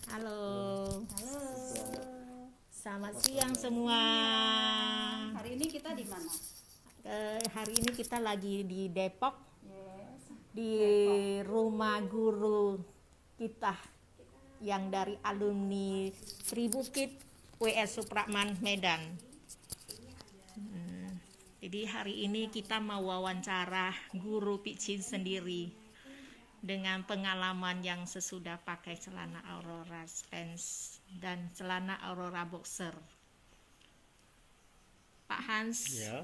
Halo, Halo. selamat siang semua. Hari ini kita di mana? Hari ini kita lagi di Depok, Yes. di rumah guru kita yang dari alumni Sri Bukit WS Supratman Medan. Jadi hari ini kita mau wawancara guru Picin sendiri dengan pengalaman yang sesudah pakai celana Aurora Spence dan celana Aurora Boxer. Pak Hans, Ya.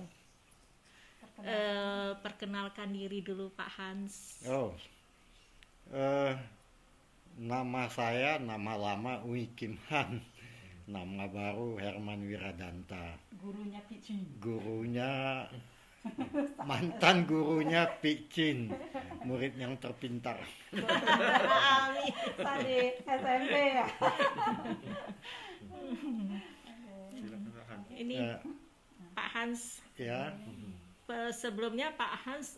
perkenalkan diri dulu Pak Hans. Oh, nama saya nama lama Ui Kim Han, nama baru Herman Wiradanta. Gurunya Picin. Gurunya mantan gurunya Picin, murid yang terpintar. Amin. Tadi SMP ya. Ini Eh, Pak Hans. ya, Sebelumnya Pak Hans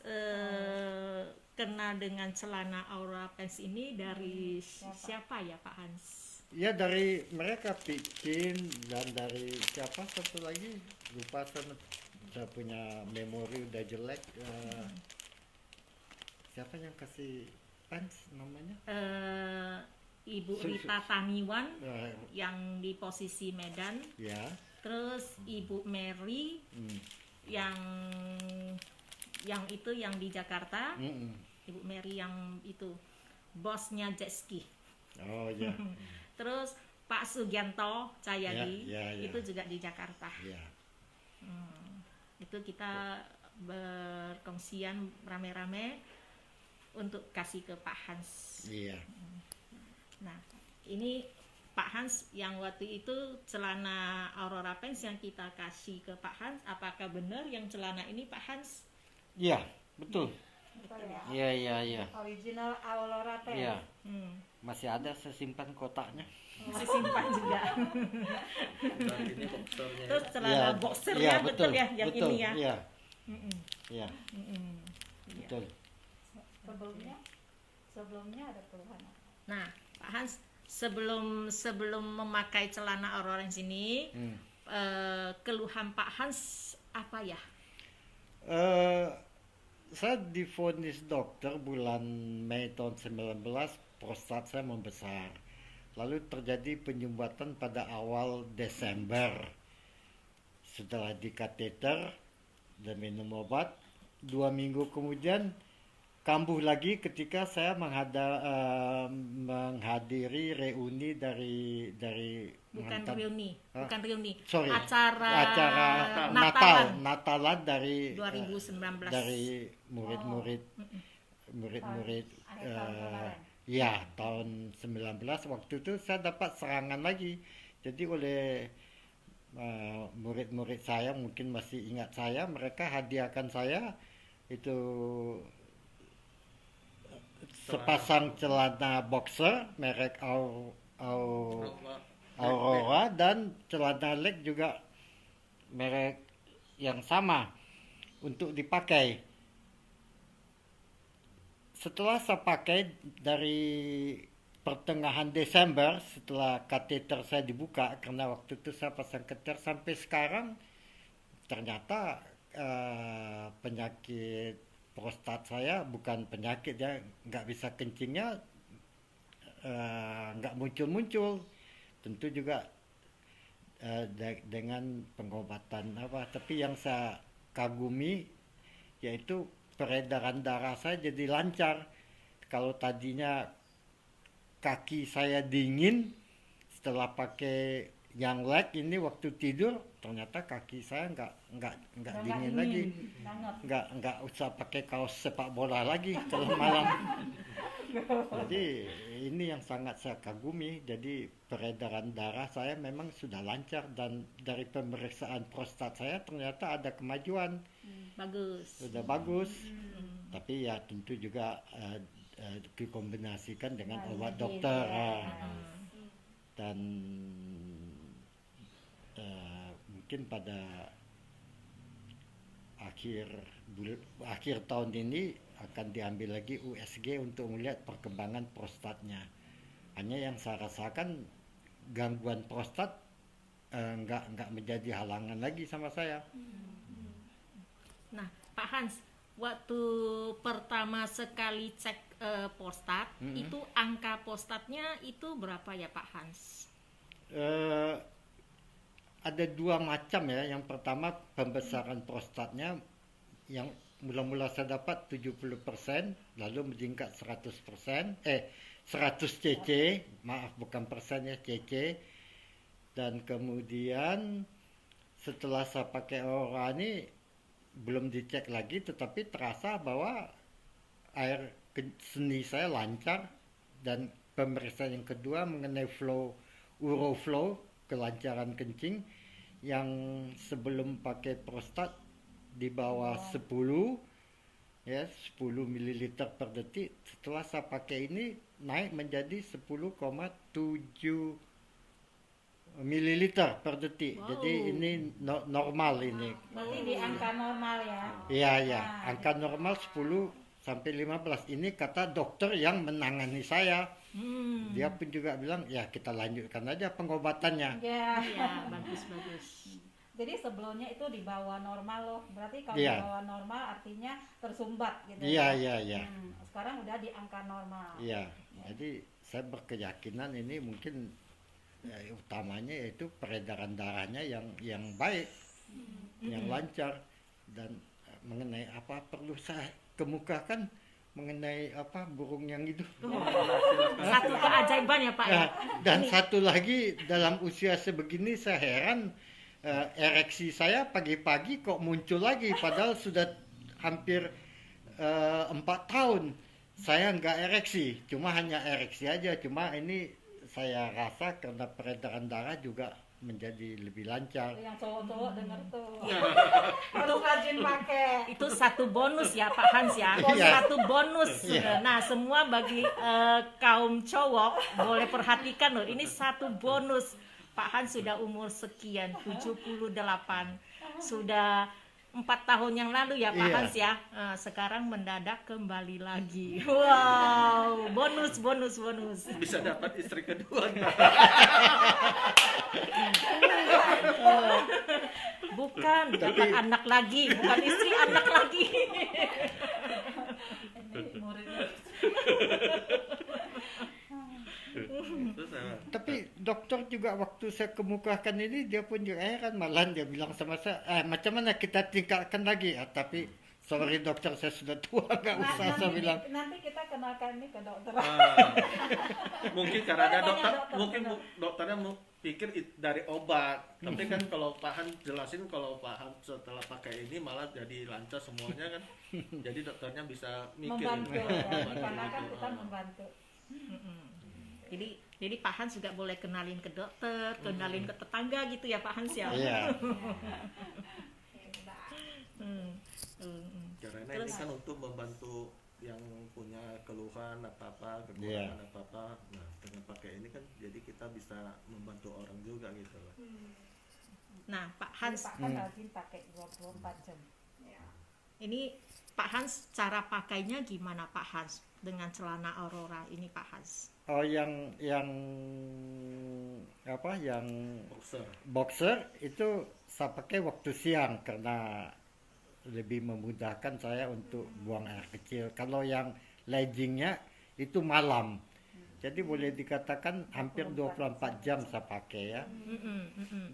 kenal dengan celana Aurora Spence ini dari siapa ya Pak Hans? ya dari mereka Picin dan dari siapa satu lagi lupa saya punya memori udah jelek. Siapa yang kasih pants namanya? Ibu Rita Taniwan Eh, yang di posisi Medan, ya. terus Ibu Mary Hmm. yang itu yang di Jakarta, Mm-mm. Ibu Mary yang itu bosnya jet ski. Oh ya, Terus Pak Sugianto Cahyadi Ya, ya. itu juga di Jakarta. ya. Itu kita berkongsian rame-rame untuk kasih ke Pak Hans. Iya. Nah, ini Pak Hans yang waktu itu celana Aurora Spence yang kita kasih ke Pak Hans, apakah benar yang celana ini Pak Hans? Iya, betul. Betul ya. Iya, iya, iya. Original Aurora Pen. Iya, Hmm, masih ada saya simpan kotaknya. masih simpan juga. Terus celana Iya, boxernya iya, betul ya yang betul, ini ya. Iya, Mm-mm, iya, mm-mm. Iya. betul. Sebelumnya ada keluhan apa? Nah, Pak Hans, sebelum memakai celana Aurora ini, Hmm. keluhan Pak Hans apa ya? Eh, saya divonis dokter bulan Mei tahun 19, prostat saya membesar. Lalu terjadi penyumbatan pada awal Desember. Setelah dikateter dan minum obat, 2 minggu kemudian kambuh lagi ketika saya menghadiri reuni dari Bukan mantan- reuni, Hah? bukan reuni. Sorry, Acara Natal Natalan Natalan dari 2019. dari murid-murid murid-murid Akhir tahun kemarin. ya tahun 19. Waktu itu saya dapat serangan lagi, jadi oleh murid-murid saya mungkin masih ingat saya, mereka hadiahkan saya itu sepasang celana boxer merek Aurora dan celana leg juga merek yang sama untuk dipakai. Setelah saya pakai dari pertengahan Desember, setelah kateter saya dibuka, karena waktu itu saya pasang kateter, sampai sekarang ternyata penyakit prostat saya bukan penyakit ya, nggak bisa kencingnya, nggak muncul-muncul. Tentu juga dengan pengobatan apa, tapi yang saya kagumi yaitu peredaran darah saya jadi lancar. Kalau tadinya kaki saya dingin, setelah pakai yang leg ini waktu tidur ternyata kaki saya nggak dingin lagi, nggak usah pakai kaos sepak bola lagi kalau malam. Jadi ini yang sangat saya kagumi. Jadi peredaran darah saya memang sudah lancar, dan dari pemeriksaan prostat saya ternyata ada kemajuan, Bagus. sudah bagus. Tapi ya tentu juga dikombinasikan dengan obat dokter, dan mungkin pada akhir tahun ini akan diambil lagi USG untuk melihat perkembangan prostatnya. Makanya yang saya rasakan gangguan prostat nggak menjadi halangan lagi sama saya. Nah, Pak Hans, waktu pertama sekali cek prostat, itu angka prostatnya itu berapa ya Pak Hans? Eh, ada dua macam ya. Yang pertama pembesaran prostatnya yang mula-mula saya dapat 70%, lalu meningkat 100%, 100 cc, maaf bukan persen ya, cc. Dan kemudian setelah saya pakai Aurora ini belum dicek lagi, tetapi terasa bahwa air seni saya lancar. Dan pemeriksaan yang kedua mengenai uroflow, kelancaran kencing, yang sebelum pakai prostat di bawah 10 ya, 10 ml per detik. Setelah saya pakai ini naik menjadi 10,7 ml per detik. Wow. Jadi ini normal ini. Berarti di angka normal ya. Iya, ya. Nah, Angka normal 10 sampai 15. Ini kata dokter yang menangani saya. Dia pun juga bilang, ya kita lanjutkan aja pengobatannya. Ya. Ya, bagus. Jadi sebelumnya itu di bawah normal loh. Berarti kalau Iya. di bawah normal artinya tersumbat gitu. Iya, ya. iya. Sekarang udah di angka normal. Iya. Jadi saya berkeyakinan ini mungkin utamanya yaitu peredaran darahnya yang baik, yang lancar. Dan mengenai apa perlu saya kemukakan mengenai apa burung yang itu. Satu keajaiban ya Pak ya. Dan satu lagi, dalam usia sebegini saya heran, ereksi saya pagi-pagi kok muncul lagi, padahal sudah hampir 4 tahun saya nggak ereksi, cuma hanya ereksi aja. Cuma ini saya rasa karena peredaran darah juga menjadi lebih lancar. Yang cowok-cowok denger tuh. Iya. Harus rajin pakai. Itu satu bonus ya Pak Hans ya. Iya. Satu bonus. Iya. Nah, semua bagi kaum cowok boleh perhatikan loh, ini satu bonus. Pak Hans sudah umur sekian, 78. Sudah 4 tahun yang lalu ya Pak Iya. Hans ya. Sekarang mendadak kembali lagi. Wow, bonus. Bisa dapat istri kedua. Bukan, dapat anak lagi, bukan istri, anak lagi. Ini muridnya. Terus apa? Tapi dokter juga waktu saya kemukakan ini dia pun juga heran, malah dia bilang sama saya, macam mana kita tingkatkan lagi? Tapi sorry dokter, saya sudah tua, nggak usah, saya bilang. Nanti kita kenalkan ini ke dokter. Mungkin karena ada Boleh dokter, tanya dokter, mungkin benar. dokternya mau pikir dari obat. Tapi kan kalau Pak Han jelasin, kalau Pak Han setelah pakai ini malah jadi lancar semuanya kan. Jadi dokternya bisa mikir. Membantu ya. Membantu Karena kan gitu. kita membantu. Jadi Pak Hans juga boleh kenalin ke dokter, kenalin ke tetangga gitu ya Pak Hans ya. Iya. Hmm. Karena ini Terus? kan untuk membantu yang punya keluhan apa-apa, Iya. kekurangan apa-apa. Nah, dengan pakai ini kan jadi kita bisa membantu orang juga gitu loh. Nah Pak Jadi Hans, Pak kan rajin pakai 24 jam. ini Pak Hans cara pakainya gimana Pak Hans dengan celana Aurora ini Pak Hans? Oh, yang apa? Yang Boxer. boxer itu saya pakai waktu siang karena lebih memudahkan saya untuk buang air kecil. Kalau yang leggingnya itu malam. Jadi boleh dikatakan hampir 24 jam saya pakai ya.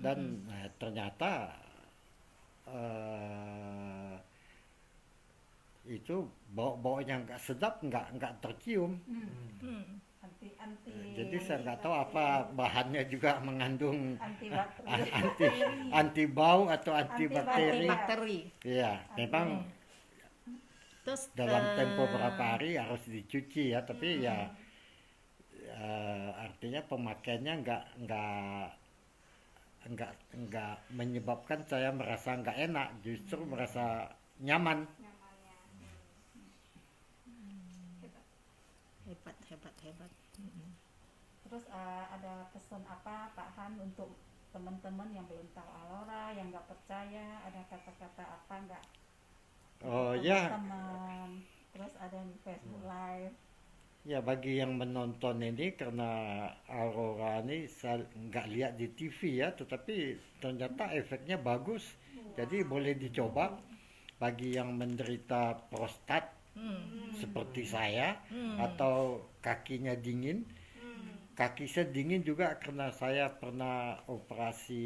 Dan ternyata itu bau-baunya nggak sedap, nggak tercium. Anti Jadi saya nggak tahu apa bahannya juga mengandung anti bakteri. anti bau atau anti bakteri. Bakteri. Iya, memang Terus dalam tempo berapa hari harus dicuci ya, tapi ya artinya pemakaiannya nggak menyebabkan saya merasa nggak enak, justru merasa nyaman. Hebat. Terus ada pesan apa Pak Han untuk teman-teman yang belum tahu Aurora, yang nggak percaya, ada kata-kata apa nggak? Oh ya, Teman, terus ada di Facebook Live. Ya bagi yang menonton ini karena Aurora ini saya nggak lihat di TV ya, tetapi ternyata efeknya bagus. Jadi boleh dicoba bagi yang menderita prostat seperti saya atau kakinya dingin. Kaki saya dingin juga karena saya pernah operasi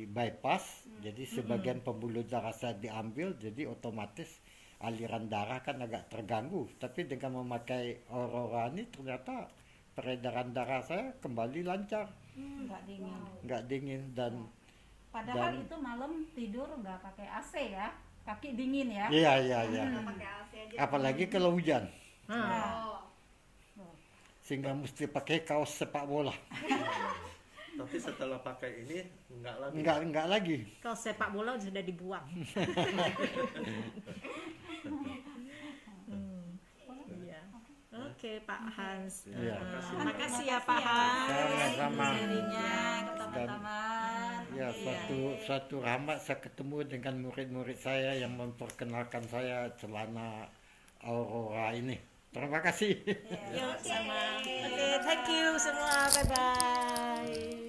bypass. Jadi sebagian pembuluh darah saya diambil, jadi otomatis aliran darah kan agak terganggu. Tapi dengan memakai Aurora ini ternyata peredaran darah saya kembali lancar, Nggak dingin. nggak dingin dan Padahal Dan- itu malam tidur nggak pakai AC ya, kaki dingin ya. iya iya iya. pakai AC aja. Apalagi kalau hujan, Nah, Oh, sehingga mesti pakai kaos sepak bola. Tapi setelah pakai ini enggak lagi. Enggak lagi. Kalau sepak bola sudah dibuang. Iya. Oke, Pak Hans. Iya. Makasih ya Pak Hans. Sama-sama. sharingnya ke Dan teman-teman. ya suatu rahmat saya ketemu dengan murid-murid saya yang memperkenalkan saya celana Aurora ini. Terima kasih. Yuk, sama. Oke, thank you semua. Bye bye.